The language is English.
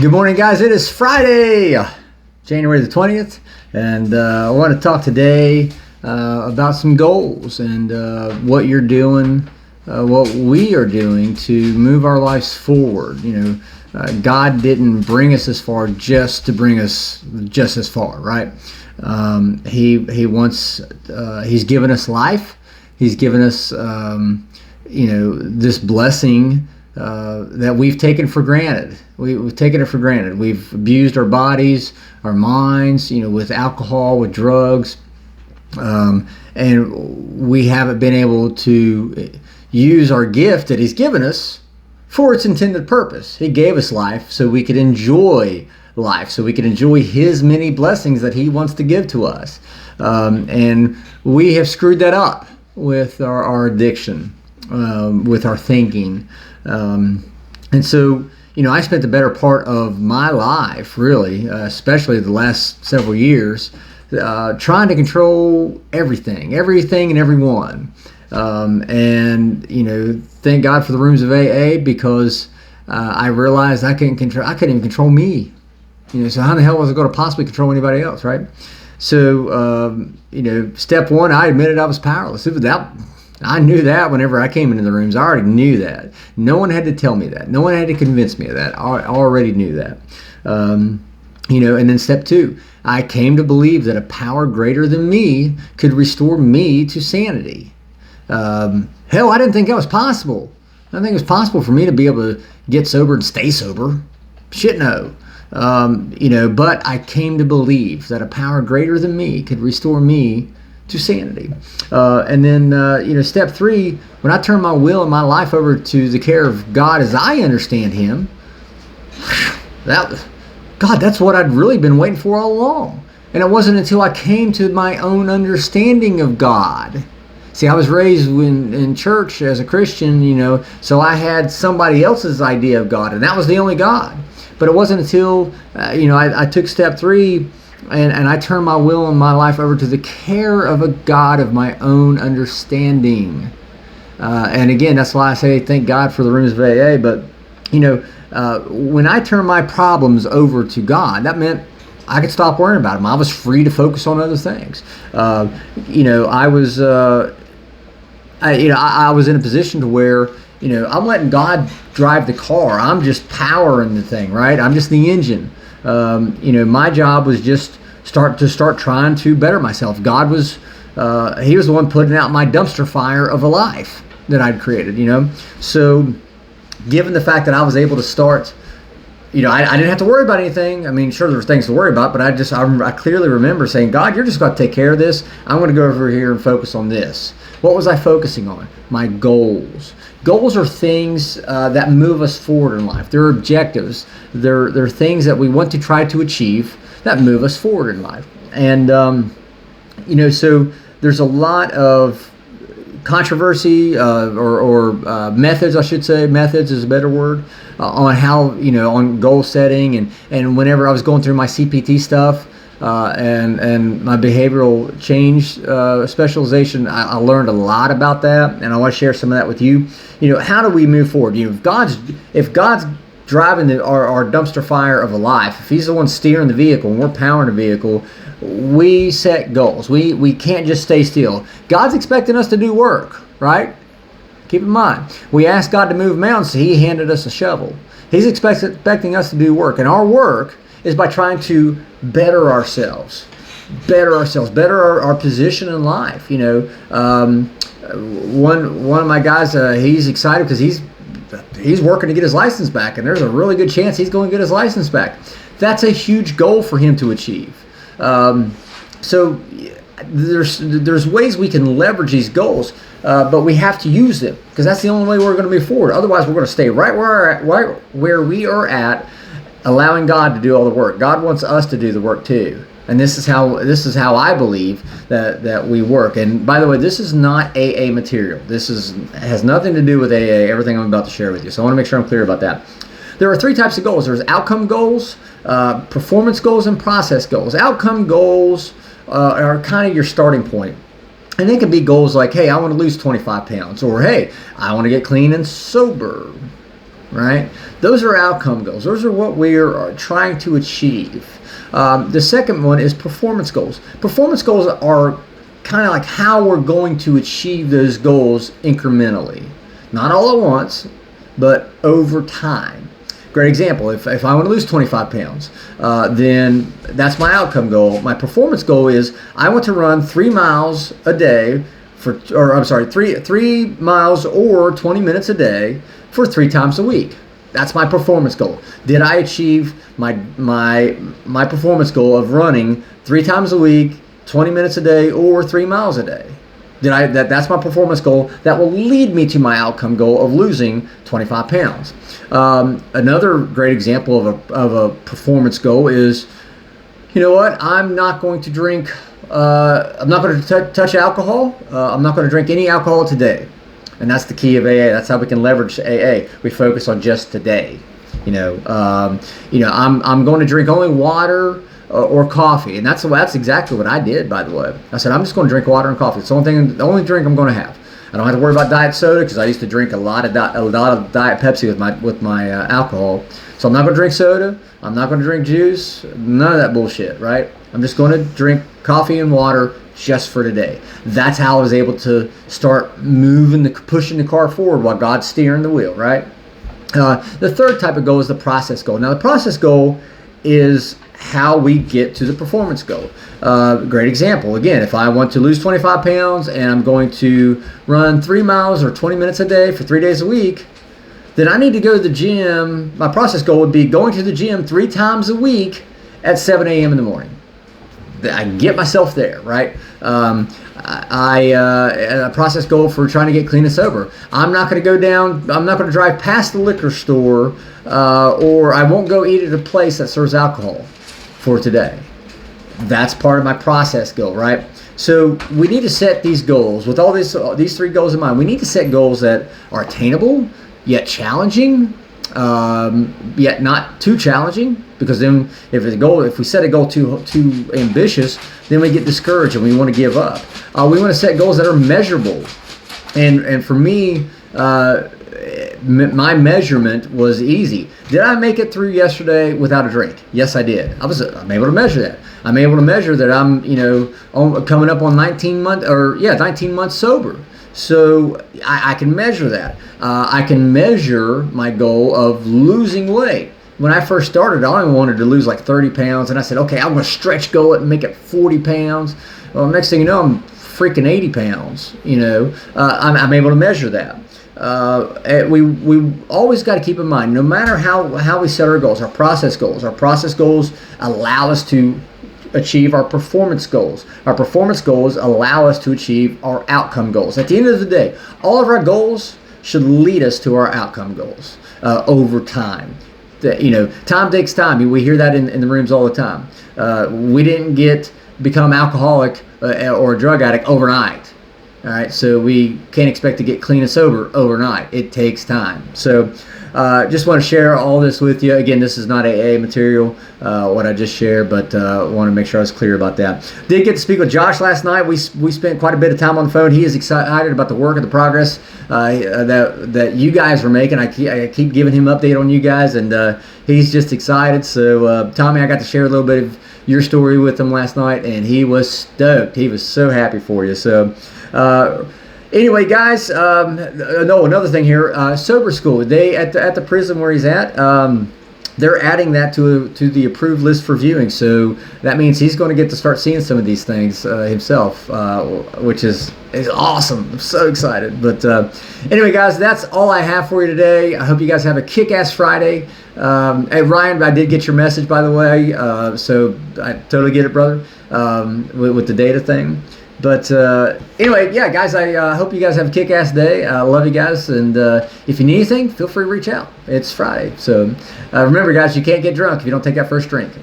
Good morning, guys. It is Friday, January the 20th, and I want to talk today about some goals and what you're doing, what we are doing to move our lives forward. God didn't bring us this far just to bring us just as far, right? He wants, He's given us life. He's given us, this blessing that we've taken for granted. We've taken it for granted. We've abused our bodies, our minds, with alcohol, with drugs, and we haven't been able to use our gift that He's given us for its intended purpose. He gave us life so we could enjoy life, so we could enjoy His many blessings that He wants to give to us. And we have screwed that up with our addiction, with our thinking. And so, I spent the better part of my life, really, especially the last several years, trying to control everything and everyone. Thank God for the rooms of AA, because I realized I couldn't even control me. So how the hell was I going to possibly control anybody else, right? So, step one, I admitted I was powerless. I knew that whenever I came into the rooms. I already knew that. No one had to tell me that. No one had to convince me of that. I already knew that. And then step two, I came to believe that a power greater than me could restore me to sanity. Hell, I didn't think that was possible. I didn't think it was possible for me to be able to get sober and stay sober. Shit, no. But I came to believe that a power greater than me could restore me to sanity. And then, step three, when I turned my will and my life over to the care of God as I understand Him, that's what I'd really been waiting for all along. And it wasn't until I came to my own understanding of God. See, I was raised in church as a Christian, so I had somebody else's idea of God, and that was the only God. But it wasn't until, I took step three, and I turned my will and my life over to the care of a God of my own understanding. And again, that's why I say thank God for the rooms of AA. But, when I turned my problems over to God, that meant I could stop worrying about them. I was free to focus on other things. I was in a position to where, I'm letting God drive the car. I'm just powering the thing, right? I'm just the engine. My job was just start trying to better myself. God was, He was the one putting out my dumpster fire of a life that I'd created, So, given the fact that I was able to start, I didn't have to worry about anything. I mean, sure, there were things to worry about, but I clearly remember saying, God, you're just going to take care of this. I'm going to go over here and focus on this. What was I focusing on? My goals. Goals are things that move us forward in life. They're objectives. They're things that we want to try to achieve that move us forward in life. And, so there's a lot of controversy or methods, I should say. Methods is a better word, on how, on goal setting. And whenever I was going through my CPT stuff, and my behavioral change specialization, I learned a lot about that, and I want to share some of that with you. How do we move forward? If God's driving our dumpster fire of a life, if He's the one steering the vehicle and we're powering the vehicle, we set goals. We can't just stay still. God's expecting us to do work, right? Keep in mind, we asked God to move mountains, so He handed us a shovel. He's expecting us to do work, and our work is by trying to better ourselves, better our position in life. One of my guys, he's excited because he's working to get his license back, and there's a really good chance he's going to get his license back. That's a huge goal for him to achieve. So there's ways we can leverage these goals, but we have to use them, because that's the only way we're going to move forward. Otherwise, we're going to stay right where we are at, allowing God to do all the work. God wants us to do the work too. And this is how I believe that we work. And by the way, this is not AA material. This has nothing to do with AA, everything I'm about to share with you. So I want to make sure I'm clear about that. There are three types of goals. There's outcome goals, performance goals, and process goals. Outcome goals are kind of your starting point. And they can be goals like, hey, I want to lose 25 pounds. Or, hey, I want to get clean and sober. right? Those are outcome goals. Those are what we are trying to achieve. The second one is performance goals. Performance goals are kind of like how we're going to achieve those goals incrementally. Not all at once, but over time. Great example, if I want to lose 25 pounds, then that's my outcome goal. My performance goal is I want to run 3 miles a day three miles or 20 minutes a day for 3 times a week. That's my performance goal. Did I achieve my performance goal of running 3 times a week, 20 minutes a day, or 3 miles a day? That's my performance goal that will lead me to my outcome goal of losing 25 pounds. Another great example of a performance goal is, you know what? I'm not going to drink. I'm not going to touch alcohol. I'm not going to drink any alcohol today. And that's the key of AA. That's how we can leverage AA. We focus on just today. I'm going to drink only water or coffee, and that's exactly what I did. By the way, I said I'm just going to drink water and coffee. It's the only drink I'm going to have. I don't have to worry about diet soda because I used to drink a lot of diet Pepsi with my alcohol. So I'm not going to drink soda. I'm not going to drink juice. None of that bullshit, right? I'm just going to drink coffee and water just for today. That's how I was able to start pushing the car forward while God's steering the wheel, right? The third type of goal is the process goal. Now, the process goal is how we get to the performance goal. Great example. Again, if I want to lose 25 pounds and I'm going to run 3 miles or 20 minutes a day for 3 days a week, then I need to go to the gym. My process goal would be going to the gym 3 times a week at 7 a.m. in the morning. I can get myself there, right? A process goal for trying to get clean and sober. I'm not going to drive past the liquor store, or I won't go eat at a place that serves alcohol for today. That's part of my process goal, right? So we need to set these goals with all these 3 goals in mind. We need to set goals that are attainable, yet challenging, yet not too challenging. Because then, if we set a goal too ambitious, then we get discouraged and we want to give up. We want to set goals that are measurable, and for me, my measurement was easy. Did I make it through yesterday without a drink? Yes, I did. I'm able to measure that. I'm able to measure that I'm coming up on 19 months sober. So I can measure that. I can measure my goal of losing weight. When I first started, I only wanted to lose like 30 pounds, and I said, okay, I'm going to stretch goal it and make it 40 pounds. Well, next thing you know, I'm freaking 80 pounds. I'm able to measure that. We always got to keep in mind, no matter how we set our goals, our process goals allow us to achieve our performance goals. Our performance goals allow us to achieve our outcome goals. At the end of the day, all of our goals should lead us to our outcome goals over time. Time takes time. We hear that in the rooms all the time. We didn't become alcoholic or a drug addict overnight. All right, so we can't expect to get clean and sober overnight. It takes time. So just want to share all this with you. Again, this is not AA material, what I just shared, but want to make sure I was clear about that. Did get to speak with Josh last night. We spent quite a bit of time on the phone. He is excited about the work and the progress that you guys are making. I keep giving him update on you guys, and he's just excited. So Tommy, I got to share a little bit of your story with him last night, and he was stoked. He was so happy for you. So anyway, guys, another thing here, Sober School. They at the prison where he's at, they're adding that to the approved list for viewing. So that means he's going to get to start seeing some of these things himself, which is awesome. I'm so excited. But anyway, guys, that's all I have for you today. I hope you guys have a kick-ass Friday. Hey, Ryan, I did get your message, by the way. So I totally get it, brother, with the data thing. But anyway, yeah, guys, I hope you guys have a kick-ass day. I love you guys, and if you need anything, feel free to reach out. It's Friday. So remember, guys, you can't get drunk if you don't take that first drink.